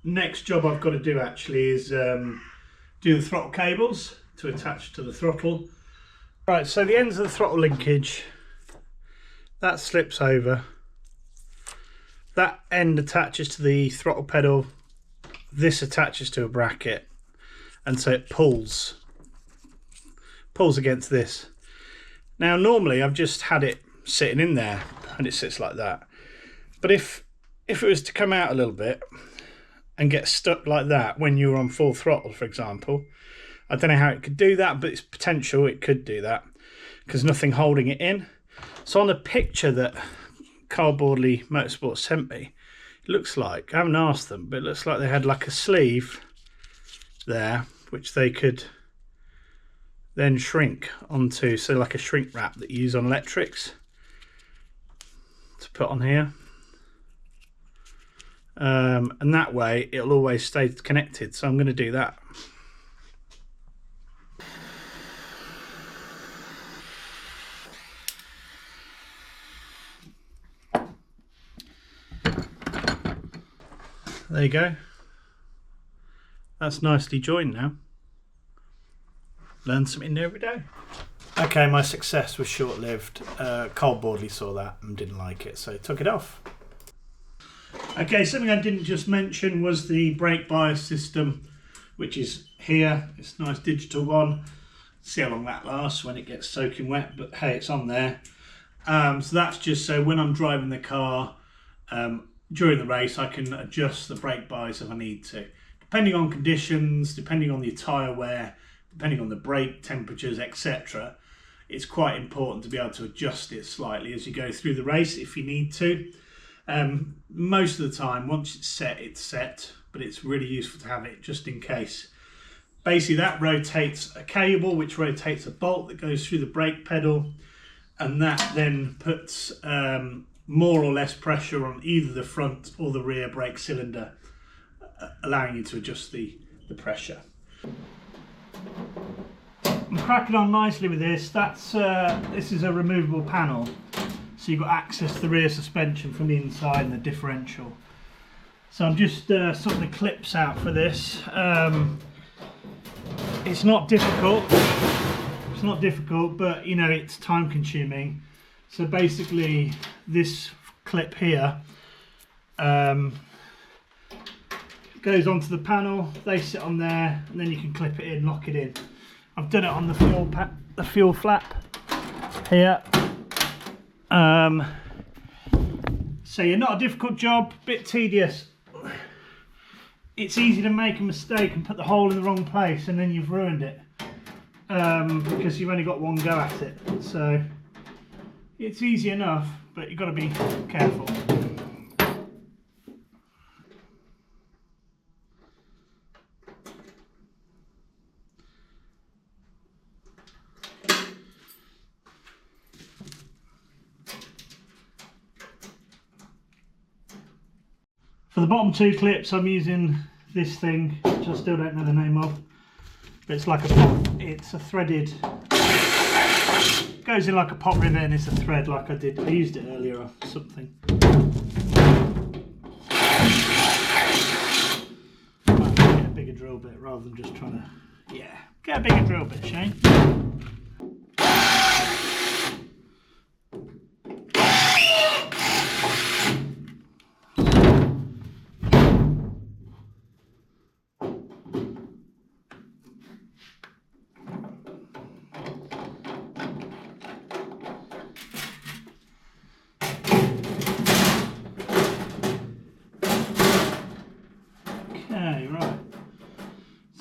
next job I've got to do actually is do the throttle cables to attach to the throttle. Right, so the ends of the throttle linkage, that slips over. That end attaches to the throttle pedal. This attaches to a bracket, and so it pulls against this. Now normally I've just had it sitting in there and it sits like that, but if it was to come out a little bit and get stuck like that when you were on full throttle, for example, I don't know how it could do that, but it's potential it could do that because nothing holding it in. So on the picture that Cardboardly Motorsport sent me, it looks like, I haven't asked them, but it looks like they had like a sleeve there which they could then shrink onto, so like a shrink wrap that you use on electrics to put on here, and that way it'll always stay connected. So I'm going to do that. There you go. That's nicely joined now. Learn something new every day. Okay, my success was short-lived. Cardboardly saw that and didn't like it, so took it off. Okay, something I didn't just mention was the brake bias system, which is here. It's a nice digital one. See how long that lasts when it gets soaking wet, but hey, it's on there. So that's just so when I'm driving the car during the race, I can adjust the brake bias if I need to. Depending on conditions, depending on the tyre wear, depending on the brake temperatures, etc. It's quite important to be able to adjust it slightly as you go through the race if you need to. Most of the time, once it's set, but it's really useful to have it just in case. Basically, that rotates a cable, which rotates a bolt that goes through the brake pedal, and that then puts more or less pressure on either the front or the rear brake cylinder, allowing you to adjust the pressure. I'm cracking on nicely with this. This is a removable panel, so you've got access to the rear suspension from the inside and the differential. So I'm just sorting the clips out for this. It's not difficult. It's not difficult, but you know, it's time consuming. So basically this clip here goes onto the panel, they sit on there, and then you can clip it in, lock it in. I've done it on the fuel flap here. So yeah, not a difficult job, bit tedious. It's easy to make a mistake and put the hole in the wrong place and then you've ruined it, because you've only got one go at it. So it's easy enough, but you've got to be careful. For the bottom two clips, I'm using this thing, which I still don't know the name of, but it's like a pop. It's a threaded, goes in like a pop rivet, and it's a thread like I used it earlier or something. Might get a bigger drill bit rather than just trying to, yeah, get a bigger drill bit, Shane.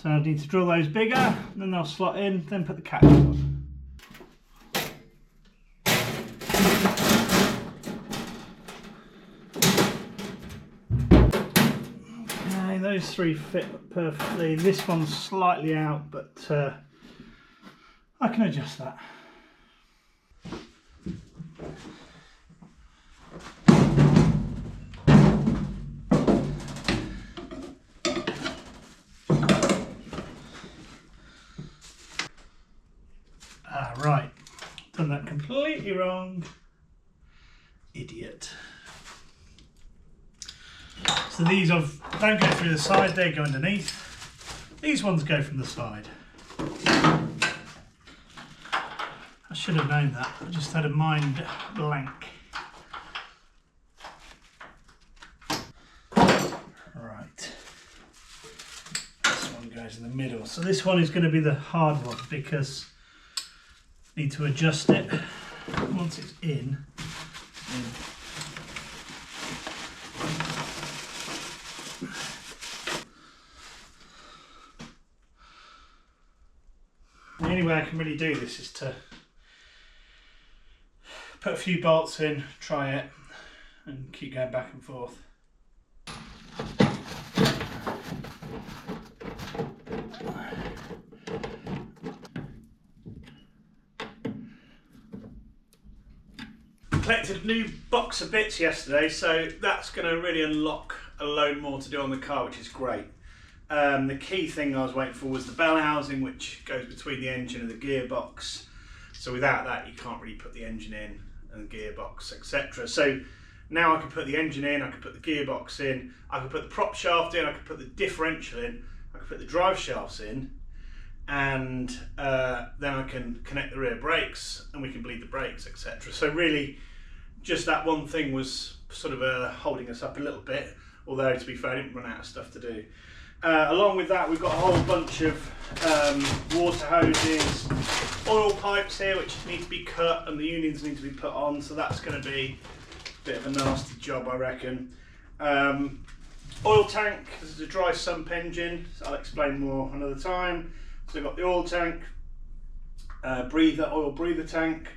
So I need to drill those bigger, then they'll slot in, then put the catches on. Okay, those three fit perfectly. This one's slightly out, but I can adjust that. Right, done that completely wrong. Idiot. So these I've Don't go through the side, they go underneath. These ones go from the side. I should have known that, I just had a mind blank. Right, this one goes in the middle. So this one is going to be the hard one because I need to adjust it once it's in. The only way I can really do this is to put a few bolts in, try it, and keep going back and forth. Collected a new box of bits yesterday, so that's going to really unlock a load more to do on the car, which is great. The key thing I was waiting for was the bell housing, which goes between the engine and the gearbox. So without that, you can't really put the engine in and the gearbox, etc. So now I can put the engine in, I can put the gearbox in, I can put the prop shaft in, I can put the differential in, I can put the drive shafts in, and then I can connect the rear brakes and we can bleed the brakes, etc. So really, just that one thing was sort of holding us up a little bit, although to be fair, I didn't run out of stuff to do. Along with that, we've got a whole bunch of water hoses, oil pipes here which need to be cut and the unions need to be put on, so that's going to be a bit of a nasty job, I reckon. Oil tank, this is a dry sump engine, so I'll explain more another time. So I've got the oil tank, oil breather tank.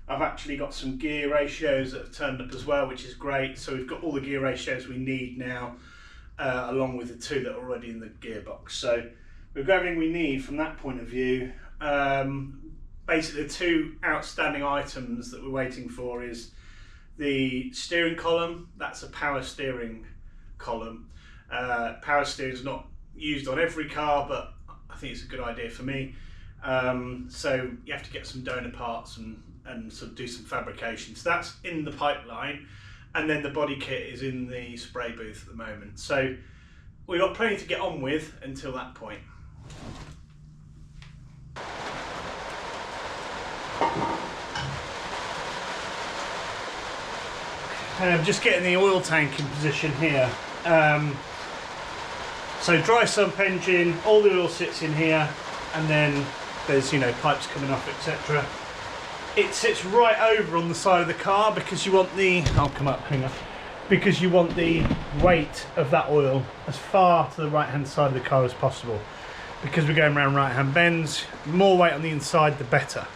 I've actually got some gear ratios that have turned up as well, which is great. So we've got all the gear ratios we need now, along with the two that are already in the gearbox. So we've got everything we need from that point of view. Basically the two outstanding items that we're waiting for is the steering column. That's a power steering column. Power steering is not used on every car, but I think it's a good idea for me. So you have to get some donor parts and sort of do some fabrication. So that's in the pipeline, and then the body kit is in the spray booth at the moment. So we've got plenty to get on with until that point. Just getting the oil tank in position here. So dry sump engine, all the oil sits in here, and then there's, you know, pipes coming off, etc. It sits right over on the side of the car because you want the, I'll come up, hang on, because you want the weight of that oil as far to the right hand side of the car as possible. Because we're going around right hand bends, more weight on the inside the better.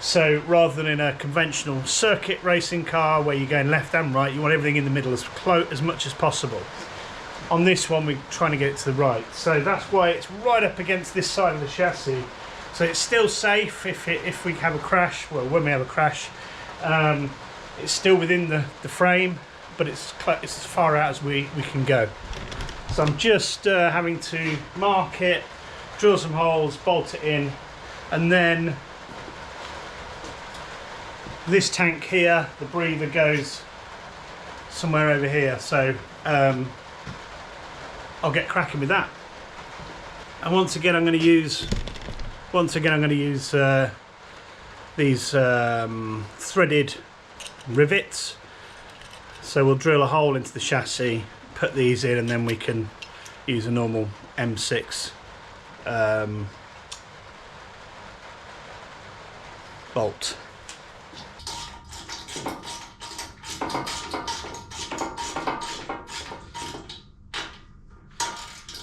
So rather than in a conventional circuit racing car where you're going left and right, you want everything in the middle as much as possible. On this one we're trying to get it to the right, so that's why it's right up against this side of the chassis. So it's still safe if we have a crash. Well, when we have a crash, it's still within the frame, but it's as far out as we can go. So I'm just having to mark it, drill some holes, bolt it in, and then this tank here, the breather, goes somewhere over here. So I'll get cracking with that. And once again I'm going to use these threaded rivets. So we'll drill a hole into the chassis, put these in, and then we can use a normal M6 bolt.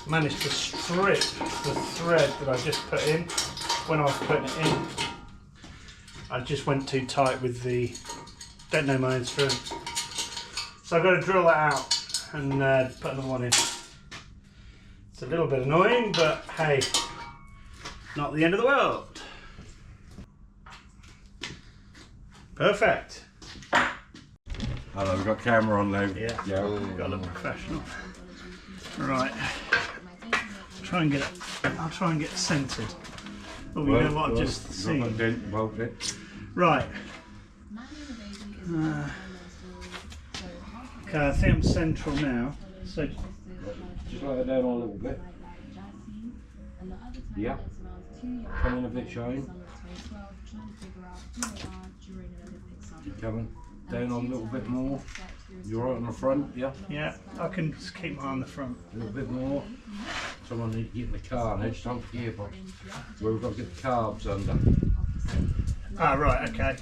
Managed to strip the thread that I just put in when I was putting it in. I just went too tight with the, don't know my instrument. So I've got to drill that out and put another one in. It's a little bit annoying, but hey, not the end of the world. Perfect. Hello, we've got camera on now. Yeah, we've got to look professional. Right. I'll try and get it centred. Oh, you know what I've just seen. Right. Okay, I think I'm central now. So just let her down a little bit. Yeah. Come in a bit, Shane. Keep coming down a little bit more. You're right on the front, yeah? Yeah, I can just keep my eye on the front. A little bit more. Someone needs to get in the car now, just don't gearbox. Where we've got to get the carbs under. Ah, right, okay.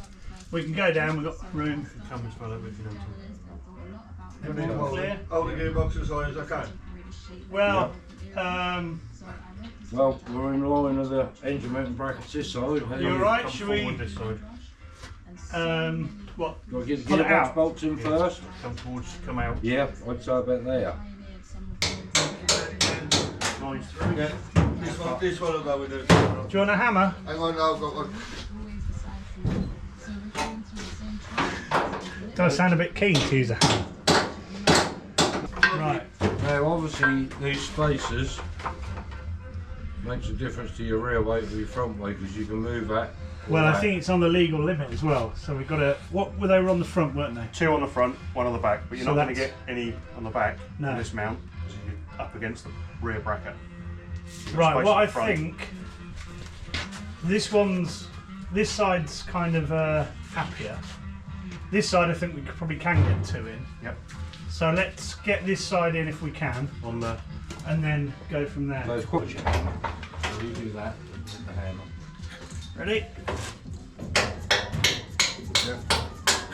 We can go down, we've got room. Come as well if you want to. You need to hold the gearbox as high as I can. Well, Well, we're in line with the engine mounting brackets this side. you alright? Should we? This side. What? Do I get the Pull it gearbox out. bolts in first? Come towards, come out. Yeah, I'd say about there. Mine's Yeah. This one will go with it. Do you want a hammer? Hang on, no, I've got one. Do I sound a bit keen to use a hammer? Right. Now, obviously, these spacers makes a difference to your rear weight or your front weight because you can move that. Well, I think it's on the legal limit as well, so we've got to. What were they were on the front, weren't they? 2 on the front, 1 on the back, but you're So not going to that's- get any on the back No. on this mount because you're up against the rear bracket. You've got Right, space what at I the front. think, this side's kind of happier. This side I think we probably can get 2 in. Yep. So let's get this side in if we can, On the and then go from there. Those quick. So you do that with the hammer. Ready?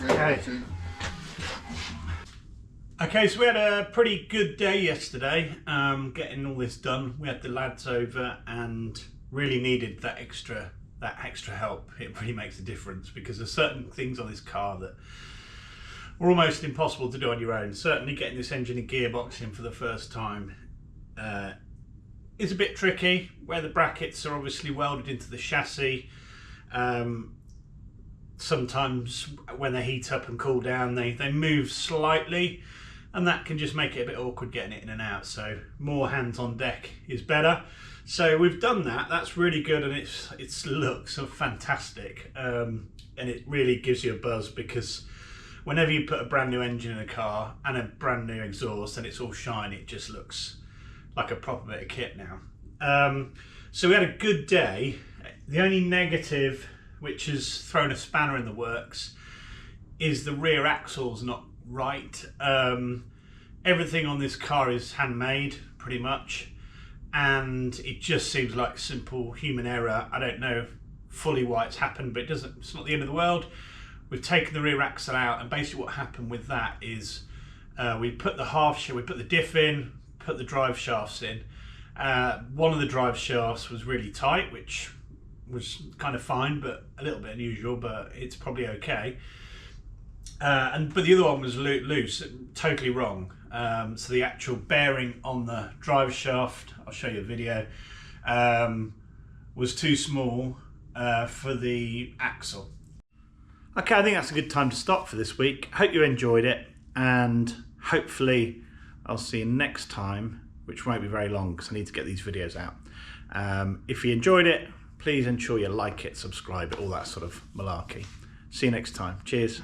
Okay. Okay, so we had a pretty good day yesterday, getting all this done. We had the lads over and really needed that extra help. It really makes a difference because there's certain things on this car that are almost impossible to do on your own. Certainly getting this engine and gearbox in for the first time is a bit tricky, where the brackets are obviously welded into the chassis. Sometimes when they heat up and cool down, they move slightly, and that can just make it a bit awkward getting it in and out. So more hands on deck is better. So we've done that. That's really good, and it looks fantastic, and it really gives you a buzz because whenever you put a brand new engine in a car and a brand new exhaust and it's all shiny, it just looks like a proper bit of kit now. So we had a good day. The only negative, which has thrown a spanner in the works, is the rear axle's not right. Everything on this car is handmade, pretty much, and it just seems like simple human error. I don't know fully why it's happened, but it's not the end of the world. We've taken the rear axle out, and basically what happened with that is we put the diff in, put the drive shafts in. One of the drive shafts was really tight, which was kind of fine, but a little bit unusual, but it's probably okay. But the other one was loose, totally wrong. So the actual bearing on the drive shaft, I'll show you a video, was too small for the axle. Okay, I think that's a good time to stop for this week. Hope you enjoyed it, and hopefully I'll see you next time, which won't be very long because I need to get these videos out. If you enjoyed it, please ensure you like it, subscribe it, all that sort of malarkey. See you next time. Cheers.